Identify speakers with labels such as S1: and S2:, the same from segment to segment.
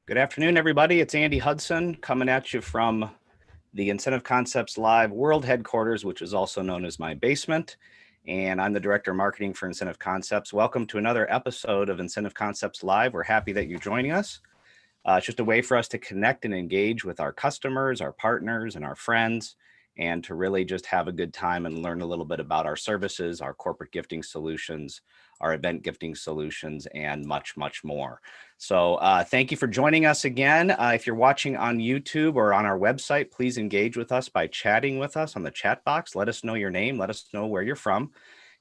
S1: Good afternoon, everybody. It's Andy Hudson coming at you from the Incentive Concepts Live World Headquarters, which is also known as my basement. And I'm the Director of Marketing for Incentive Concepts. Welcome to another episode of Incentive Concepts Live. We're happy that you're joining us. It's just a way for us to connect and engage with our customers, our partners, and our friends, and to really just have a good time and learn a little bit about our services, our corporate gifting solutions, our event gifting solutions, and much, much more. So thank you for joining us again. If you're watching on YouTube or on our website, please engage with us by chatting with us on the chat box. Let us know your name. Let us know where you're from.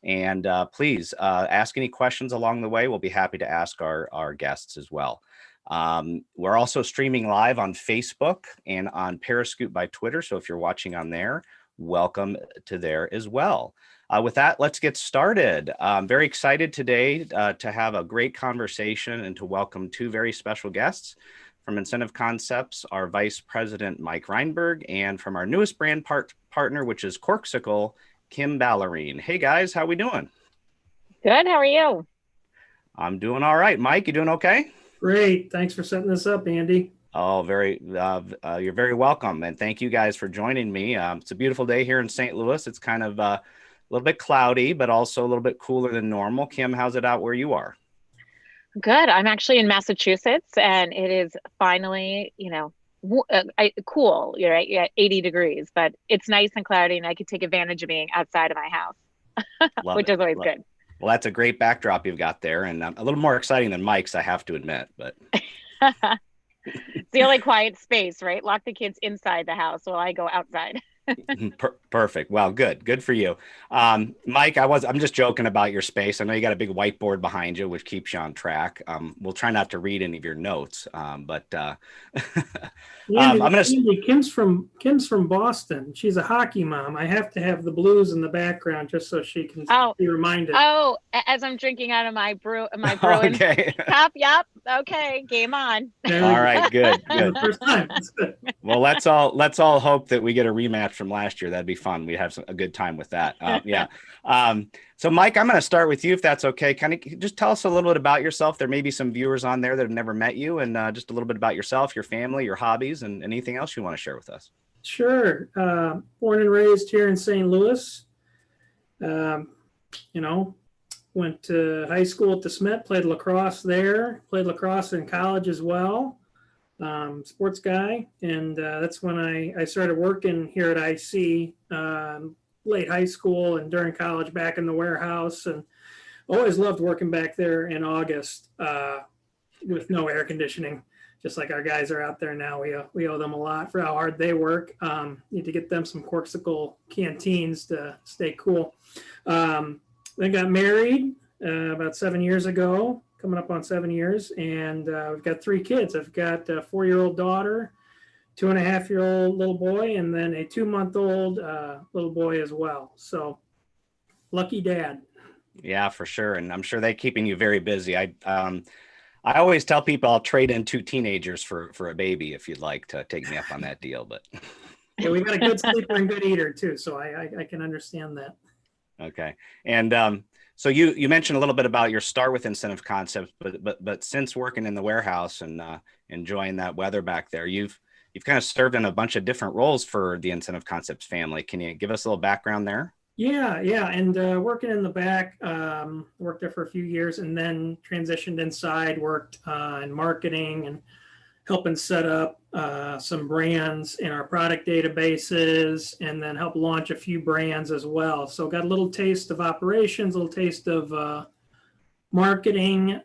S1: And please ask any questions along the way. We'll be happy to ask our guests as well. We're also streaming live on Facebook and on Periscope by Twitter. So if you're watching on there, welcome to there as well. With that, let's get started. I'm very excited today to have a great conversation and to welcome two very special guests from Incentive Concepts, our Vice President, Mike Reinberg, and from our newest brand partner, which is Corkcicle, Kim Ballerene. Hey guys, how we doing?
S2: Good, how are you?
S1: I'm doing all right. Mike, you doing okay?
S3: Great. Thanks for setting this up, Andy.
S1: Oh, you're very welcome. And thank you guys for joining me. It's a beautiful day here in St. Louis. It's kind of a little bit cloudy, but also a little bit cooler than normal. Kim, how's it out where you are?
S2: Good. I'm actually in Massachusetts and it is finally, cool. You're right. Yeah, 80 degrees, but it's nice and cloudy and I could take advantage of being outside of my house, which is always good.
S1: Well, that's a great backdrop you've got there, and a little more exciting than Mike's, I have to admit. But
S2: it's the only quiet space, right? Lock the kids inside the house while I go outside.
S1: Perfect. Well, good for you. Mike, I'm just joking about your space. I know you got a big whiteboard behind you, which keeps you on track. We'll try not to read any of your notes, but
S3: Andy, Kim's from Boston. She's a hockey mom. I have to have the Blues in the background just so she can be reminded.
S2: Oh, as I'm drinking out of my Bruin cup. Yep. Okay, game on.
S1: All right, good.
S3: First time. That's good.
S1: Well, let's all hope that we get a rematch from last year. That'd be fun. We'd have a good time with that. Yeah. So Mike, I'm going to start with you if that's okay. Kind of just tell us a little bit about yourself. There may be some viewers on there that have never met you, and just a little bit about yourself, your family, your hobbies, and anything else you want to share with us.
S3: Sure. Born and raised here in St. Louis. Went to high school at the Smith, played lacrosse there, played lacrosse in college as well. Sports guy. And that's when I started working here at IC, late high school and during college back in the warehouse, and always loved working back there in August with no air conditioning, just like our guys are out there now. We owe them a lot for how hard they work. Need to get them some Corkcicle canteens to stay cool. Then got married about 7 years ago, coming up on 7 years, and we've got 3 kids. I've got a 4-year-old daughter, 2.5-year-old little boy, and then a 2-month-old little boy as well. So lucky dad.
S1: Yeah, for sure. And I'm sure they're keeping you very busy. I always tell people I'll trade in 2 teenagers for a baby if you'd like to take me up on that deal. But
S3: yeah, we got a good sleeper and good eater too, so I can understand that.
S1: Okay. And so you mentioned a little bit about your start with Incentive Concepts, but since working in the warehouse and enjoying that weather back there, you've kind of served in a bunch of different roles for the Incentive Concepts family. Can you give us a little background there?
S3: Yeah. And working in the back, worked there for a few years and then transitioned inside, worked in marketing and helping set up some brands in our product databases and then help launch a few brands as well. So got a little taste of operations, a little taste of marketing,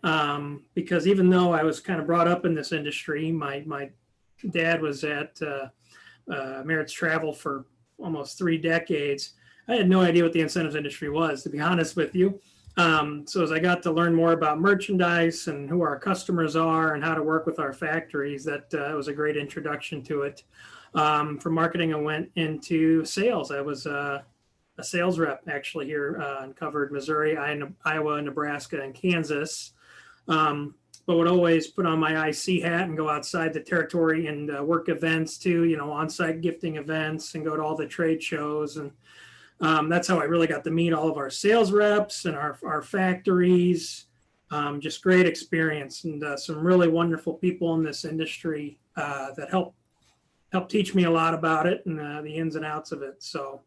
S3: because even though I was kind of brought up in this industry, my dad was at Merit's Travel for almost 3 decades. I had no idea what the incentives industry was, to be honest with you. So as I got to learn more about merchandise and who our customers are and how to work with our factories, that was a great introduction to it. From marketing, I went into sales. I was a sales rep actually here and covered Missouri, Iowa, Nebraska, and Kansas. But would always put on my IC hat and go outside the territory and work events too, on-site gifting events and go to all the trade shows. And that's how I really got to meet all of our sales reps and our factories, Just great experience, and some really wonderful people in this industry that help teach me a lot about it and the ins and outs of it. So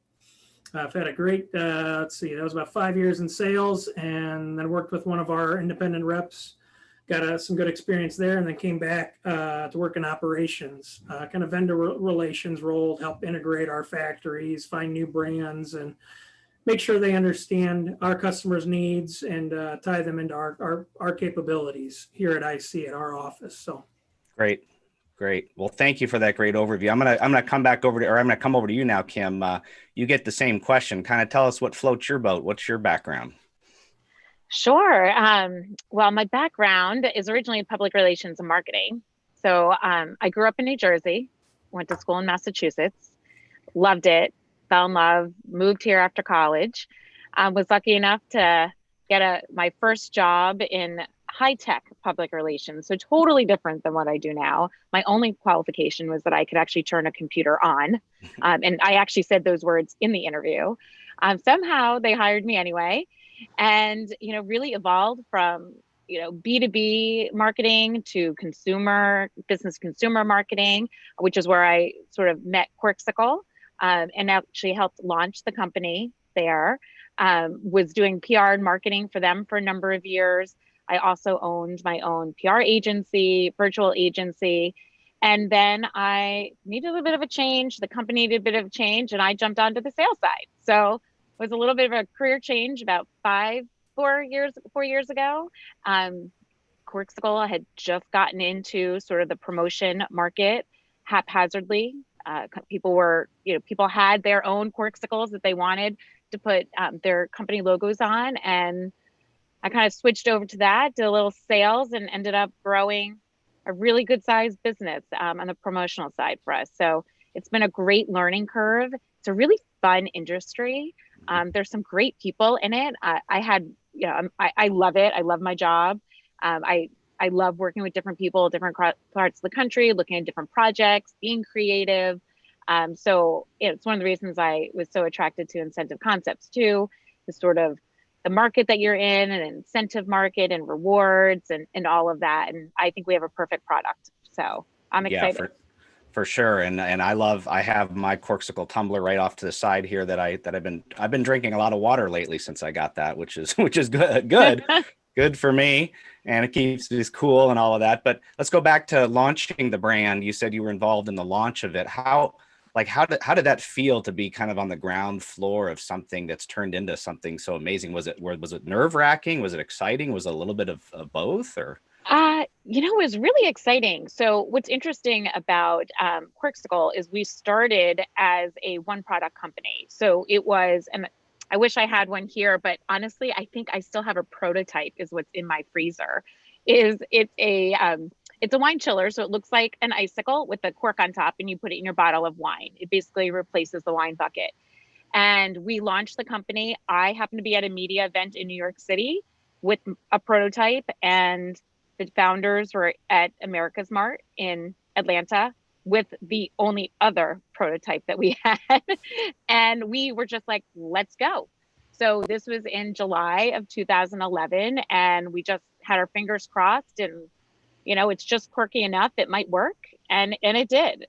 S3: I've had a great, let's see, that was about 5 years in sales, and then worked with one of our independent reps, got some good experience there, and then came back to work in operations, kind of vendor relations role, help integrate our factories, find new brands, and make sure they understand our customers' needs and tie them into our capabilities here at IC at our office. So
S1: Great. Well, thank you for that great overview. I'm gonna come back over to, or I'm gonna come over to you now, Kim. You get the same question. Kind of tell us what floats your boat. What's your background?
S2: Sure. Well, my background is originally in public relations and marketing. So I grew up in New Jersey, went to school in Massachusetts, loved it, fell in love, moved here after college. Was lucky enough to get my first job in high-tech public relations, so totally different than what I do now. My only qualification was that I could actually turn a computer on, and I actually said those words in the interview. Somehow they hired me anyway, and really evolved from B2B marketing to business consumer marketing, which is where I sort of met Corkcicle, and actually helped launch the company there. Was doing PR and marketing for them for a number of years. I also owned my own PR agency, virtual agency, and then I needed a bit of a change. The company needed a bit of a change, and I jumped onto the sales side. So it was a little bit of a career change about 4 years ago. Corkcicle had just gotten into sort of the promotion market haphazardly. People had their own Corkcicles that they wanted to put their company logos on, and I kind of switched over to that, did a little sales, and ended up growing a really good sized business on the promotional side for us. So it's been a great learning curve. It's a really fun industry. There's some great people in it. I love it. I love my job. I love working with different people, different parts of the country, looking at different projects, being creative. So it's one of the reasons I was so attracted to Incentive Concepts too, the sort of the market that you're in, an incentive market and rewards and all of that. And I think we have a perfect product. So I'm excited.
S1: Yeah, for sure. And I have my Corkcicle tumbler right off to the side here that I've been drinking a lot of water lately since I got that, which is good. Good for me, and it keeps me cool and all of that. But let's go back to launching the brand. You said you were involved in the launch of it. How did that feel to be kind of on the ground floor of something that's turned into something so amazing? Was it nerve-wracking? Was it exciting? Was it a little bit of both, or?
S2: It was really exciting. So what's interesting about Corkcicle is we started as a one product company. So it was, and I wish I had one here, but honestly, I think I still have a prototype is what's in my freezer. It's a wine chiller. So it looks like an icicle with a cork on top, and you put it in your bottle of wine. It basically replaces the wine bucket. And we launched the company. I happened to be at a media event in New York City with a prototype, and the founders were at America's Mart in Atlanta with the only other prototype that we had. And we were just like, let's go. So this was in July of 2011, and we just had our fingers crossed, and it's just quirky enough, it might work. And it did.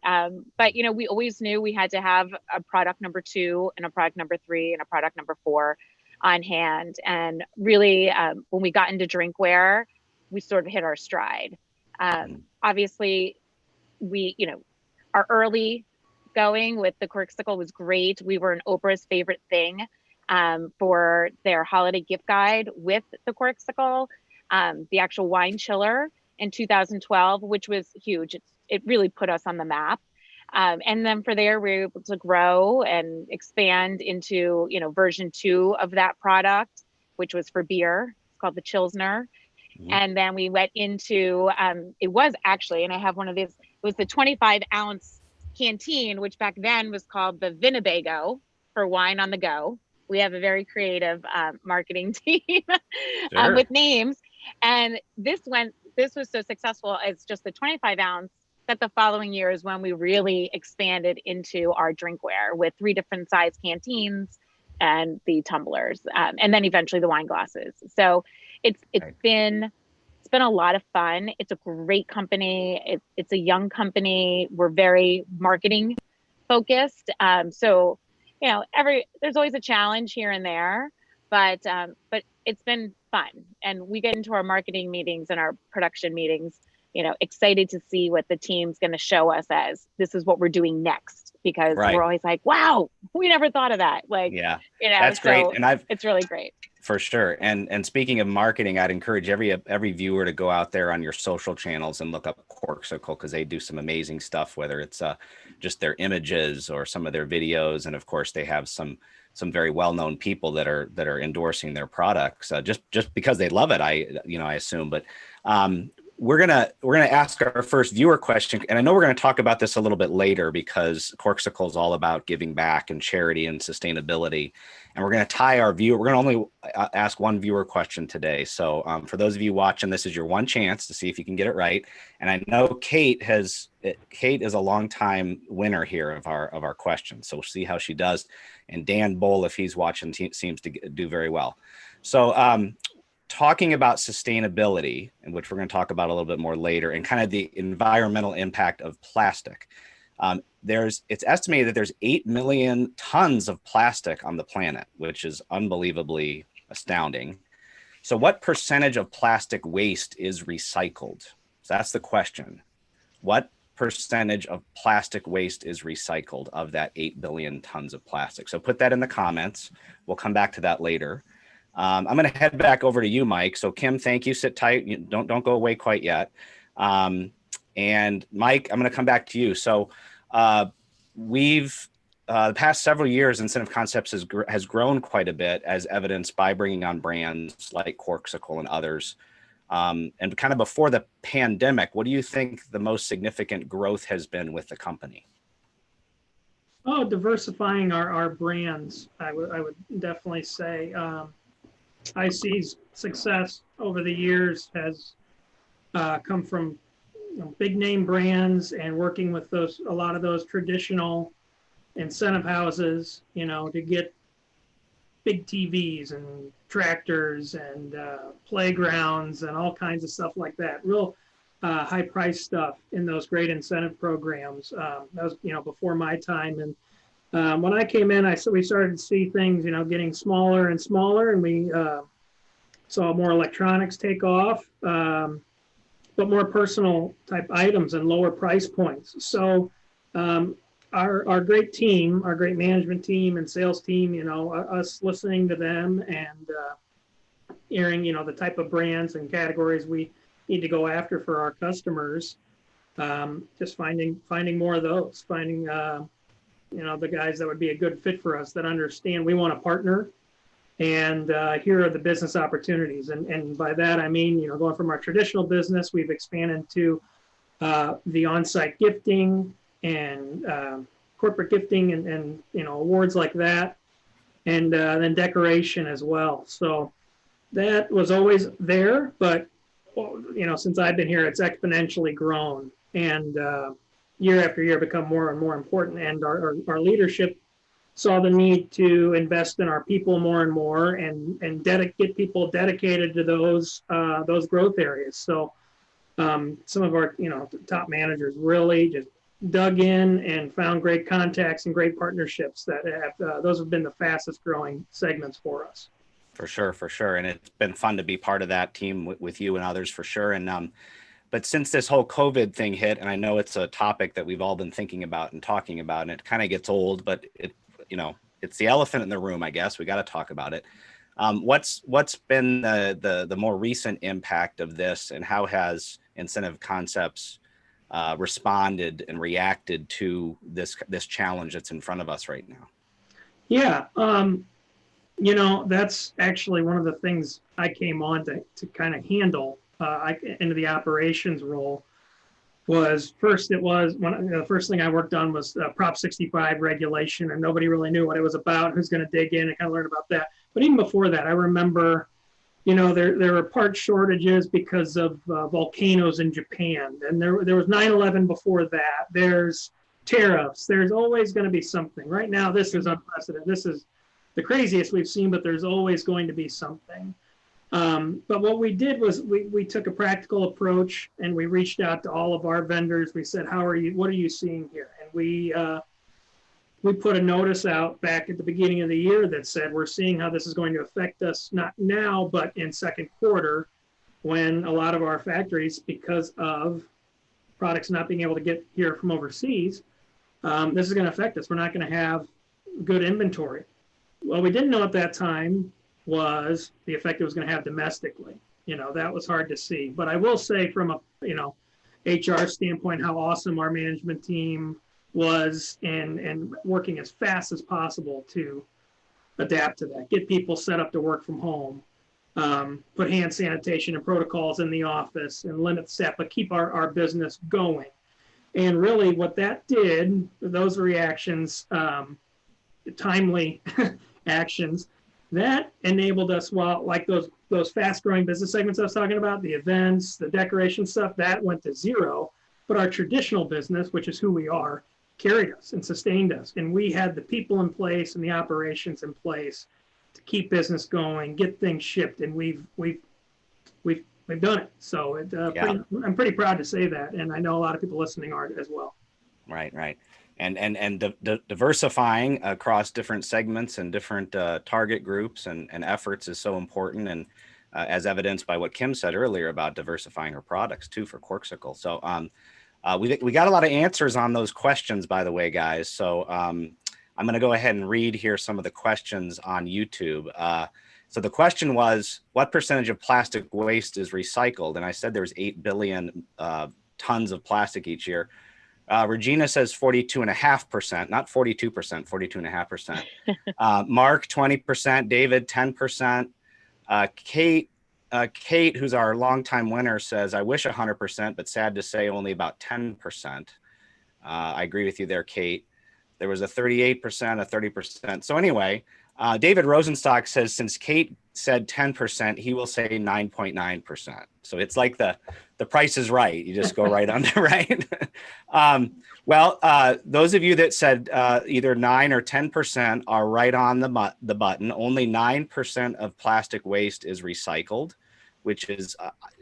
S2: But we always knew we had to have a product number 2 and a product number 3 and a product number 4 on hand. And really, when we got into drinkware, we sort of hit our stride. Obviously, our early going with the Corkcicle was great. We were Oprah's favorite thing for their holiday gift guide with the Corkcicle, the actual wine chiller in 2012, which was huge. It really put us on the map. And then for there, we were able to grow and expand into, version 2 of that product, which was for beer. It's called the Chilsner. Mm-hmm. And then we went into, it was actually, and I have one of these, it was the 25-ounce canteen, which back then was called the Winnebago for wine on the go. We have a very creative marketing team with names. And this was so successful as just the 25-ounce that the following year is when we really expanded into our drinkware with 3 different size canteens and the tumblers, and then eventually the wine glasses. So it's
S1: Right.
S2: been a lot of fun. It's a great company. It's a young company. We're very marketing focused. So, there's always a challenge here and there, but it's been fun. And we get into our marketing meetings and our production meetings, excited to see what the team's going to show us as this is what we're doing next, because
S1: Right.
S2: we're always like, wow, we never thought of that. Like,
S1: Yeah, that's great.
S2: so
S1: And
S2: it's really great.
S1: for sure. And speaking of marketing, I'd encourage every viewer to go out there on your social channels and look up Corkcicle, because they do some amazing stuff, whether it's just their images or some of their videos. And of course, they have some very well-known people that are endorsing their products just because they love it. I assume. But we're gonna ask our first viewer question, and I know we're gonna talk about this a little bit later, because Corkcicle is all about giving back and charity and sustainability. And we're going to tie our viewer. We're going to only ask one viewer question today. So for those of you watching, this is your one chance to see if you can get it right. And I know Kate is a longtime winner here of our questions. So we'll see how she does. And Dan Bowl, if he's watching, seems to do very well. So talking about sustainability, and which we're going to talk about a little bit more later, and kind of the environmental impact of plastic. It's estimated that there's 8 million tons of plastic on the planet, which is unbelievably astounding. So what percentage of plastic waste is recycled? So that's the question. What percentage of plastic waste is recycled of that 8 billion tons of plastic? So put that in the comments. We'll come back to that later. I'm going to head back over to you, Mike. So Kim, thank you. Sit tight. Don't go away quite yet. And Mike, I'm going to come back to you. So we've the past several years, Incentive Concepts has grown quite a bit, as evidenced by bringing on brands like Corkcicle and others. And kind of before the pandemic, what do you think the most significant growth has been with the company?
S3: Oh, diversifying our brands, I would definitely say. IC's success over the years has come from big name brands and working with a lot of those traditional incentive houses, to get big TVs and tractors and playgrounds and all kinds of stuff like that. Real high price stuff in those great incentive programs. That was, before my time. And when I came in, we started to see things, getting smaller and smaller, and we saw more electronics take off. But more personal type items and lower price points. So our great team, our great management team and sales team, us listening to them and hearing, the type of brands and categories we need to go after for our customers, just finding more of those, finding, the guys that would be a good fit for us, that understand we want to partner. And here are the business opportunities. And by that, I mean, going from our traditional business, we've expanded to the on-site gifting and corporate gifting and awards like that. And then decoration as well. So that was always there, but, since I've been here, it's exponentially grown and year after year become more and more important. And our leadership saw the need to invest in our people more and more and get people dedicated to those growth areas. So some of our top managers really just dug in and found great contacts and great partnerships that those have been the fastest growing segments for us.
S1: For sure. And it's been fun to be part of that team with you and others, for sure. And but since this whole COVID thing hit, and I know it's a topic that we've all been thinking about and talking about, and it kind of gets old, but it's the elephant in the room, I guess. We got to talk about it. What's been the more recent impact of this, and how has Incentive Concepts responded and reacted to this challenge that's in front of us right now?
S3: Yeah, that's actually one of the things I came on to kind of handle into the operations role. The first thing I worked on was Prop 65 regulation, and nobody really knew what it was about, who's going to dig in and kind of learn about that. But even before that, I remember, there were part shortages because of volcanoes in Japan, and there was 9/11 before that. There's tariffs. There's always going to be something. Right now, this is unprecedented. This is the craziest we've seen, but there's always going to be something. But what we did was we took a practical approach and we reached out to all of our vendors. We said, what are you seeing here? And we put a notice out back at the beginning of the year that said, we're seeing how this is going to affect us, not now, but in second quarter, when a lot of our factories, because of products not being able to get here from overseas, this is going to affect us. We're not going to have good inventory. What we didn't know at that time was the effect it was going to have domestically. That was hard to see. But I will say from a, HR standpoint, how awesome our management team was and working as fast as possible to adapt to that, get people set up to work from home, put hand sanitation and protocols in the office and limit staff, but keep our business going. And really what that did, those reactions, timely actions, that enabled us, like those fast growing business segments I was talking about, the events, the decoration stuff, that went to zero. But our traditional business, which is who we are, carried us and sustained us. And we had the people in place and the operations in place to keep business going, get things shipped, and we've done it. So I'm pretty proud to say that, and I know a lot of people listening are as well.
S1: Right. And diversifying across different segments and different target groups and efforts is so important, and as evidenced by what Kim said earlier about diversifying her products too for Corkcicle. So we got a lot of answers on those questions, by the way, guys. So I'm going to go ahead and read here some of the questions on YouTube. So the question was, what percentage of plastic waste is recycled? And I said there's 8 billion tons of plastic each year. Regina says 42.5%, not 42%, 42.5%. Mark, 20%. David, 10%. Kate, who's our longtime winner, says, I wish 100%, but sad to say only about 10%. I agree with you there, Kate. There was a 38%, a 30%. So anyway, David Rosenstock says, since Kate said 10%, he will say 9.9%. So it's like the price is right. You just go right under, right? Those of you that said either 9 or 10% are right on the button. Only 9% of plastic waste is recycled, which is,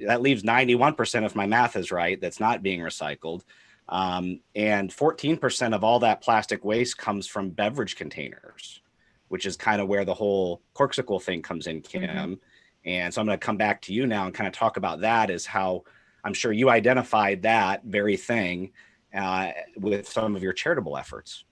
S1: that leaves 91%, if my math is right, that's not being recycled. And 14% of all that plastic waste comes from beverage containers, which is kind of where the whole Corkcicle thing comes in, Kim. Mm-hmm. And so I'm going to come back to you now and kind of talk about that, as how I'm sure you identified that very thing with some of your charitable efforts.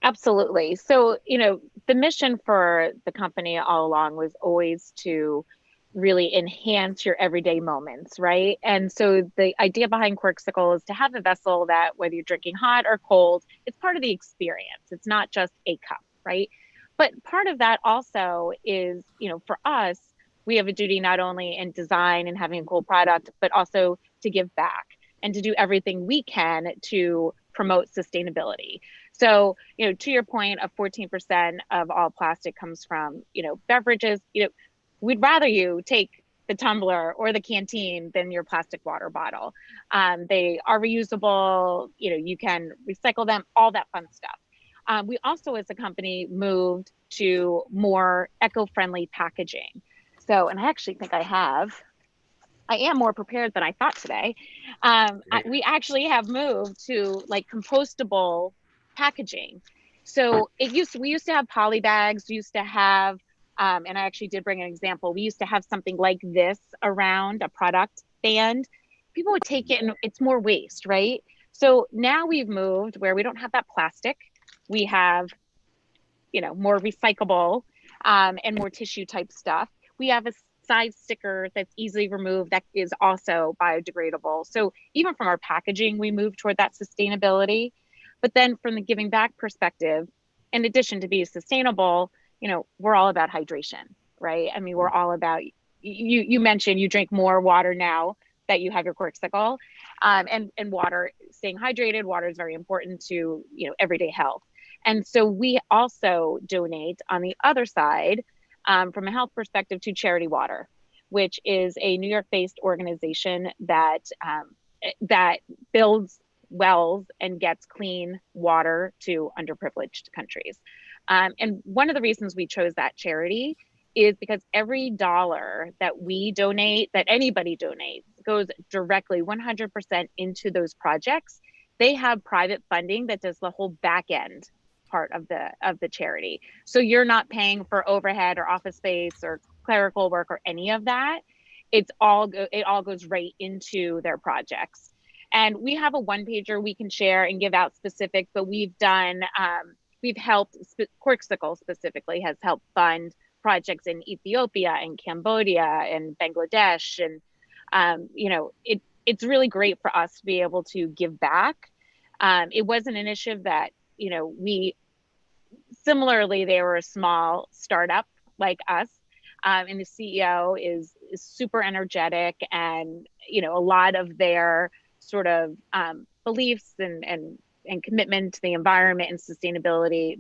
S2: Absolutely. So, the mission for the company all along was always to really enhance your everyday moments, right? And so the idea behind Corkcicle is to have a vessel that, whether you're drinking hot or cold, it's part of the experience. It's not just a cup, right? But part of that also is, for us, we have a duty not only in design and having a cool product, but also to give back and to do everything we can to promote sustainability. So, to your point of 14% of all plastic comes from, beverages, we'd rather you take the tumbler or the canteen than your plastic water bottle. They are reusable, you can recycle them, all that fun stuff. We also, as a company, moved to more eco-friendly packaging. So, and I actually think I am more prepared than I thought today. We actually have moved to like compostable packaging. So we used to have poly bags, we used to have, and I actually did bring an example. We used to have something like this around a product band. People would take it and it's more waste, right? So now we've moved where we don't have that plastic. We have, more recyclable and more tissue type stuff. We have a side sticker that's easily removed that is also biodegradable. So even from our packaging, we move toward that sustainability. But then from the giving back perspective, in addition to being sustainable, we're all about hydration, right? I mean, we're all about, you mentioned you drink more water now that you have your Corkcicle, and water, staying hydrated, water is very important to, everyday health. And so we also donate on the other side, from a health perspective, to Charity Water, which is a New York-based organization that builds wells and gets clean water to underprivileged countries. And one of the reasons we chose that charity is because every dollar that we donate, that anybody donates, goes directly 100% into those projects. They have private funding that does the whole back end part of the charity. So you're not paying for overhead or office space or clerical work or any of that. It all goes right into their projects. And we have a one pager we can share and give out specifics, but we've helped, Corkcicle specifically has helped fund projects in Ethiopia and Cambodia and Bangladesh. And, it's really great for us to be able to give back. It was an initiative that, similarly, they were a small startup like us. And the CEO is super energetic, and, a lot of their sort of beliefs and commitment to the environment and sustainability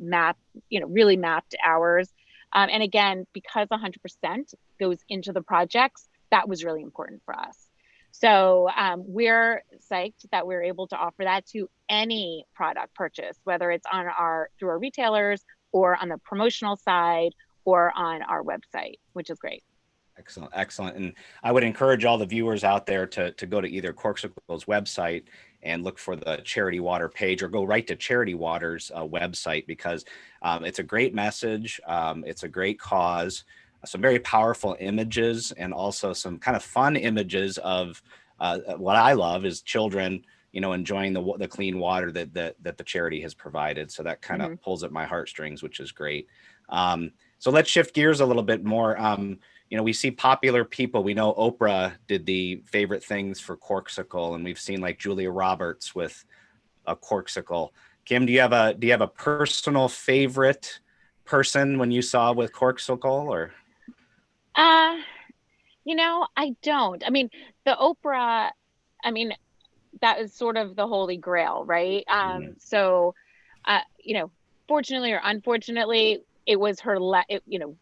S2: really mapped ours. And again, because 100% goes into the projects, that was really important for us. So we're psyched that we're able to offer that to any product purchase, whether it's through our retailers or on the promotional side or on our website, which is great.
S1: Excellent. Excellent. And I would encourage all the viewers out there to go to either Corkcicle's website and look for the Charity Water page, or go right to Charity Water's website, because it's a great message. It's a great cause, some very powerful images, and also some kind of fun images of what I love is children, enjoying the clean water that the charity has provided. So that kind of pulls at my heartstrings, which is great. So let's shift gears a little bit more. We see popular people. We know Oprah did the favorite things for Corkcicle, and we've seen like Julia Roberts with a Corkcicle. Kim, do you have a personal favorite person when you saw with Corkcicle, or?
S2: I don't. I mean, the Oprah, that is sort of the holy grail, right? So, fortunately or unfortunately, it was her,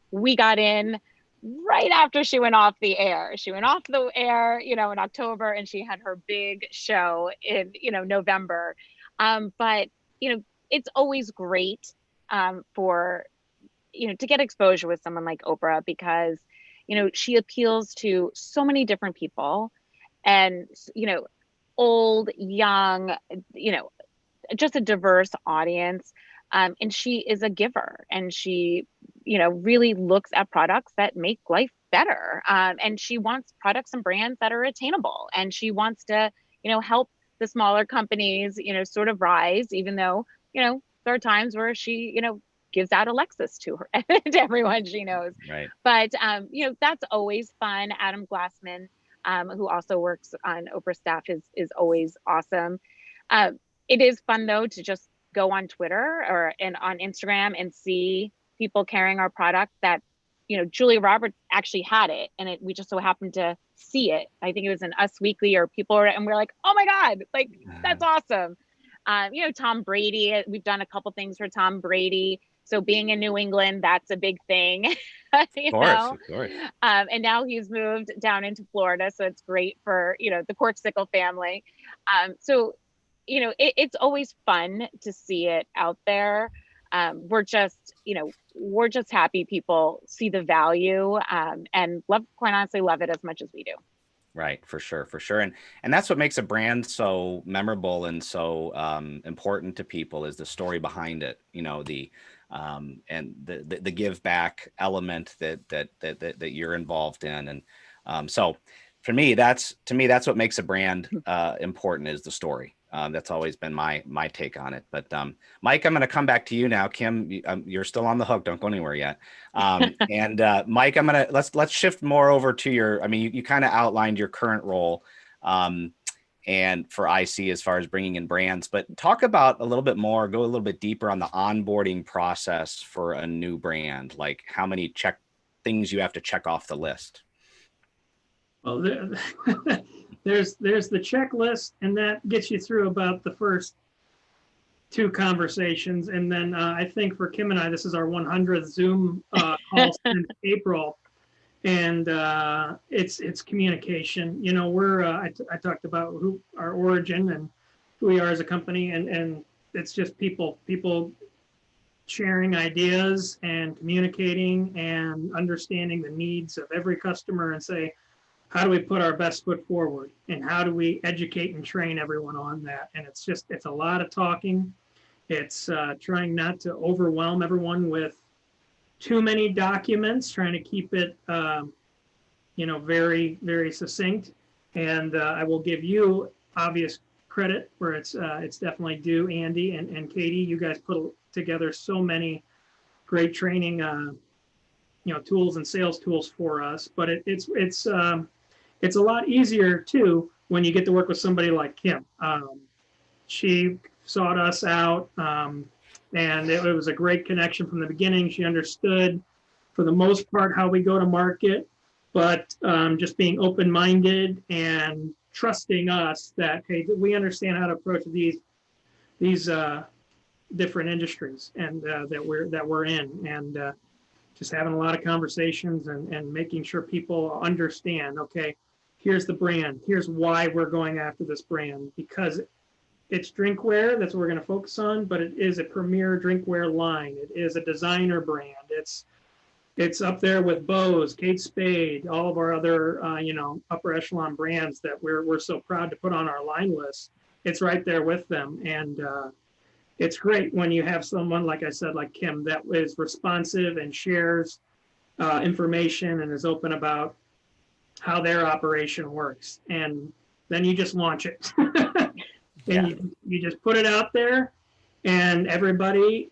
S2: we got in right after she went off the air. She went off the air, in October, and she had her big show in, November. But, it's always great for, to get exposure with someone like Oprah, because, she appeals to so many different people, and, old, young, just a diverse audience. And she is a giver, and she, really looks at products that make life better. And she wants products and brands that are attainable, and she wants to, help the smaller companies, sort of rise, even though, there are times where she, gives out a Lexus to her to everyone she knows.
S1: Right.
S2: But, that's always fun. Adam Glassman, who also works on Oprah staff, is always awesome. It is fun though to just go on Twitter and on Instagram and see people carrying our product that, Julia Roberts actually had it, and we just so happened to see it. I think it was in Us Weekly, or and we're like, oh my God, like that's awesome. Tom Brady, we've done a couple things for Tom Brady. So being in New England, that's a big thing. Of course. And now he's moved down into Florida, so it's great for, the Corkcicle family. So, it's always fun to see it out there. We're just happy people see the value, and quite honestly, love it as much as we do.
S1: Right, for sure. And that's what makes a brand so memorable and so important to people, is the story behind it. And the give back element that you're involved in. And so for me, that's what makes a brand important, is the story. That's always been my take on it. But Mike, I'm going to come back to you now. Kim, you're still on the hook. Don't go anywhere yet. And Mike, let's shift more over to you kind of outlined your current role and for IC as far as bringing in brands, but talk about a little bit more, go a little bit deeper on the onboarding process for a new brand, like how many things you have to check off the list.
S3: Well, there's the checklist, and that gets you through about the first two conversations. And then I think for Kim and I, this is our 100th Zoom call since April. And it's communication. I talked about our origin and who we are as a company, and it's just people sharing ideas and communicating and understanding the needs of every customer and say, how do we put our best foot forward and how do we educate and train everyone on that? And it's a lot of talking. It's trying not to overwhelm everyone with too many documents, trying to keep it, very, very succinct. And I will give you obvious credit where it's definitely due, Andy and Katie. You guys put together so many great training, tools and sales tools for us. But it's a lot easier too when you get to work with somebody like Kim. She sought us out, and it was a great connection from the beginning. She understood, for the most part, how we go to market, but just being open-minded and trusting us that, hey, we understand how to approach these different industries and that we're in, and just having a lot of conversations and making sure people understand, okay, here's the brand, here's why we're going after this brand, because it's drinkware, that's what we're going to focus on, but it is a premier drinkware line. It is a designer brand. It's up there with Bose, Kate Spade, all of our other upper echelon brands that we're so proud to put on our line list. It's right there with them, and it's great when you have someone, like I said, like Kim, that is responsive and shares information and is open about how their operation works, and then you just launch it. And you just put it out there, and everybody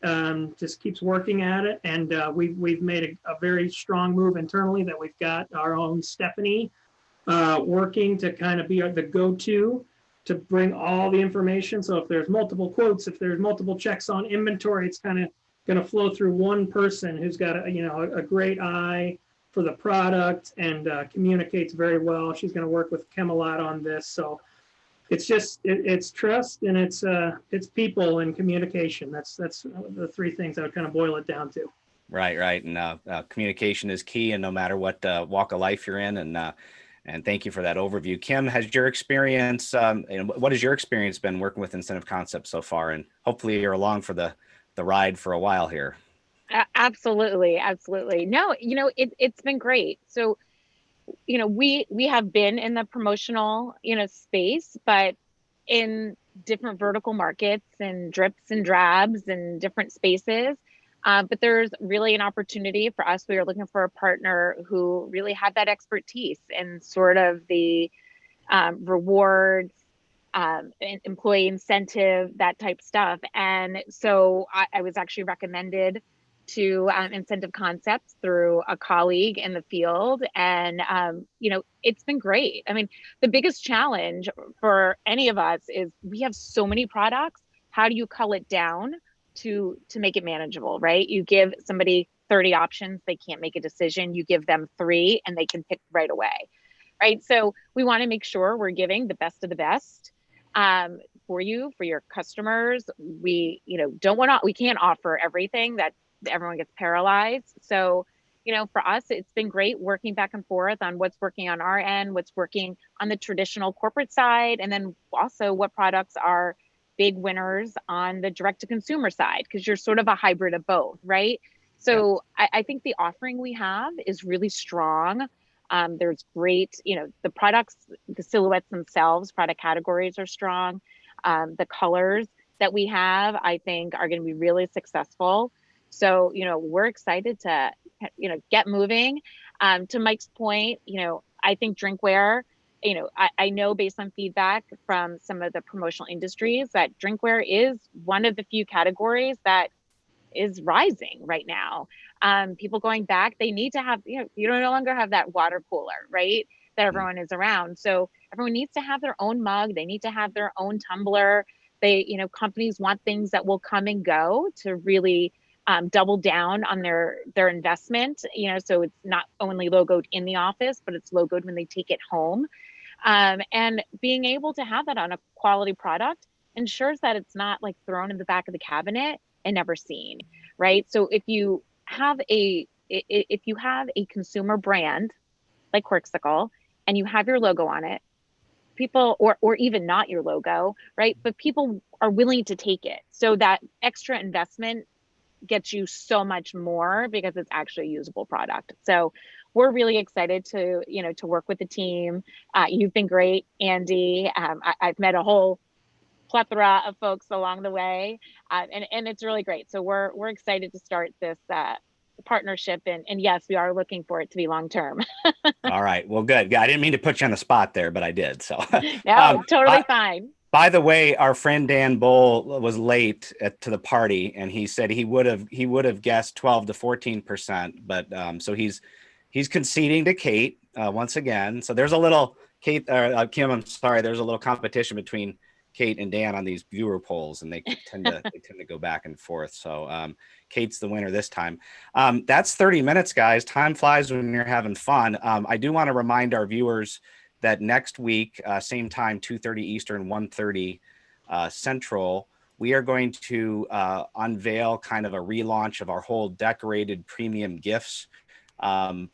S3: just keeps working at it. And we've made a very strong move internally that we've got our own Stephanie working to kind of be the go-to to bring all the information. So if there's multiple quotes, if there's multiple checks on inventory, it's kind of going to flow through one person who's got a great eye for the product and communicates very well. She's going to work with Kim a lot on this. So it's trust, and it's people and communication. That's the three things I would kind of boil it down to.
S1: Right. And communication is key, and no matter what walk of life you're in. And thank you for that overview. Kim, has your experience, and what has your experience been working with Incentive Concepts so far? And hopefully you're along for the ride for a while here.
S2: Absolutely. No, it's been great. So, we have been in the promotional, space, but in different vertical markets and drips and drabs and different spaces. But there's really an opportunity for us. We were looking for a partner who really had that expertise in sort of the rewards, employee incentive, that type stuff. And so I was actually recommended to Incentive Concepts through a colleague in the field. And, it's been great. I mean, the biggest challenge for any of us is we have so many products. How do you cull it down to make it manageable, right? You give somebody 30 options, they can't make a decision. You give them 3 and they can pick right away, right? So we want to make sure we're giving the best of the best for your customers. We, we can't offer everything that everyone gets paralyzed. So, for us, it's been great working back and forth on what's working on our end, what's working on the traditional corporate side, and then also what products are big winners on the direct to consumer side, because you're sort of a hybrid of both, right? So I think the offering we have is really strong. There's great, the products, the silhouettes themselves, product categories are strong. The colors that we have, I think, are going to be really successful. So, we're excited to, get moving. To Mike's point, I think drinkware, I know based on feedback from some of the promotional industries that drinkware is one of the few categories that is rising right now. People going back, they need to have, you no longer have that water cooler, right? That everyone is around. So everyone needs to have their own mug. They need to have their own tumbler. Companies want things that will come and go to really double down on their investment, so it's not only logoed in the office, but it's logoed when they take it home. And being able to have that on a quality product ensures that it's not like thrown in the back of the cabinet and never seen, right? So if you have a consumer brand like Corkcicle and you have your logo on it, people, or even not your logo, right? But people are willing to take it. So that extra investment gets you so much more because it's actually a usable product. So we're really excited to, to work with the team. You've been great, Andy. I've met a whole plethora of folks along the way, and it's really great. So we're excited to start this partnership, and yes, we are looking for it to be long term.
S1: All right. Well, good. I didn't mean to put you on the spot there, but I did. So
S2: No, totally fine.
S1: By the way, our friend Dan Bull was late to the party, and he said he would have guessed 12 to 14%, but so he's conceding to Kate once again. So there's a little Kim. I'm sorry. There's a little competition between Kate and Dan on these viewer polls, and they tend to go back and forth. So Kate's the winner this time. That's 30 minutes, guys. Time flies when you're having fun. I do want to remind our viewers that next week, same time, 2:30 Eastern, 1:30 Central, we are going to unveil kind of a relaunch of our whole decorated premium gifts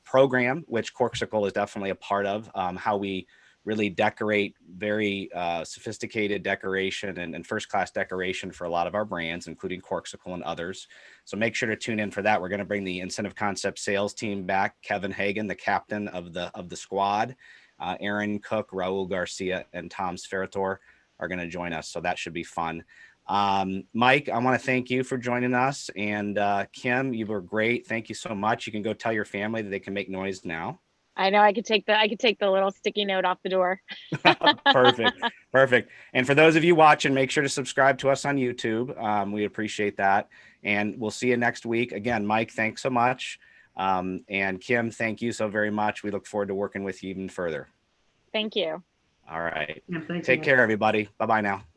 S1: program, which Corkcicle is definitely a part of. How we really decorate very sophisticated decoration and first-class decoration for a lot of our brands, including Corkcicle and others. So make sure to tune in for that. We're going to bring the Incentive Concept sales team back. Kevin Hagan, the captain of the squad, Aaron Cook, Raul Garcia, and Tom Sferator are going to join us. So that should be fun. Mike, I want to thank you for joining us. And Kim, you were great. Thank you so much. You can go tell your family that they can make noise now.
S2: I know I could take the little sticky note off the door.
S1: Perfect. And for those of you watching, make sure to subscribe to us on YouTube. We appreciate that. And we'll see you next week. Again, Mike, thanks so much. And Kim, thank you so very much. We look forward to working with you even further.
S2: Thank you.
S1: All right.
S3: Yeah, thanks,
S1: Take care, everybody. Bye-bye now.